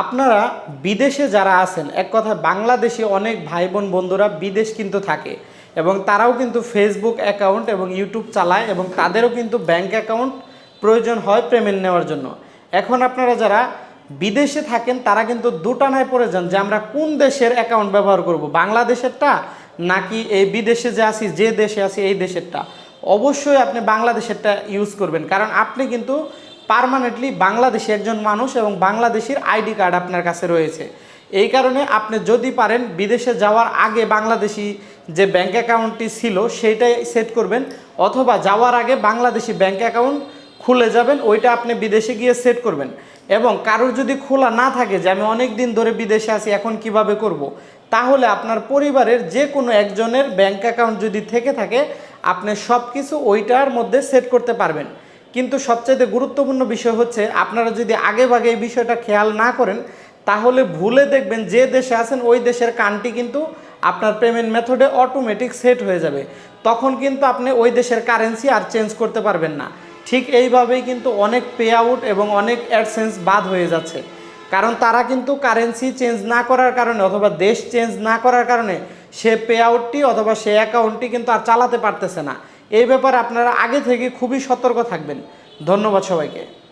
আপনারা বিদেশে যারা আছেন, এক কথায় বাংলাদেশি অনেক ভাই বোন বন্ধুরা বিদেশ কিন্তু থাকে এবং তারাও কিন্তু ফেসবুক অ্যাকাউন্ট এবং ইউটিউব চালায় এবং তাদেরও কিন্তু ব্যাংক অ্যাকাউন্ট প্রয়োজন হয় পেমেন্ট নেওয়ার জন্য। এখন আপনারা যারা বিদেশে থাকেন তারা কিন্তু দুটানায় পড়ে যান যে আমরা কোন দেশের অ্যাকাউন্ট ব্যবহার করব, বাংলাদেশেরটা নাকি এই বিদেশে যে আছি, যে দেশে আছি এই দেশেরটা। অবশ্যই আপনি বাংলাদেশেরটা ইউজ করবেন, কারণ আপনি কিন্তু পার্মানেন্টলি বাংলাদেশি একজন মানুষ এবং বাংলাদেশের আইডি কার্ড আপনার কাছে রয়েছে। এই কারণে আপনি যদি পারেন বিদেশে যাওয়ার আগে বাংলাদেশি যে ব্যাংক অ্যাকাউন্টটি ছিল সেইটাই সেট করবেন, অথবা যাওয়ার আগে বাংলাদেশি ব্যাংক অ্যাকাউন্ট খুলে যাবেন, ওইটা আপনি বিদেশে গিয়ে সেট করবেন। এবং কারোর যদি খোলা না থাকে যে আমি অনেক দিন ধরে বিদেশে আছি এখন কিভাবে করব, তাহলে আপনার পরিবারের যে কোনো একজনের ব্যাংক অ্যাকাউন্ট যদি থেকে থাকে আপনি সব কিছু ওইটার মধ্যে সেট করতে পারবেন। কিন্তু সবচাইতে গুরুত্বপূর্ণ বিষয় হচ্ছে আপনারা যদি আগে ভাগে এই বিষয়টা খেয়াল না করেন তাহলে ভুলে দেখবেন যে দেশে আছেন ওই দেশের কান্ট্রি কিন্তু আপনার পেমেন্ট মেথডে অটোমেটিক সেট হয়ে যাবে। তখন কিন্তু আপনি ওই দেশের কারেন্সি আর চেঞ্জ করতে পারবেন না। ঠিক এইভাবেই কিন্তু অনেক পে আউট এবং অনেক অ্যাডসেন্স বাদ হয়ে যাচ্ছে, কারণ তারা কিন্তু কারেন্সি চেঞ্জ না করার কারণে অথবা দেশ চেঞ্জ না করার কারণে সে পে আউটটি অথবা সে অ্যাকাউন্টটি কিন্তু আর চালাতে পারতেছে না। এই ব্যাপারে আপনারা আগে থেকে খুবই সতর্ক থাকবেন। ধন্যবাদ সবাইকে।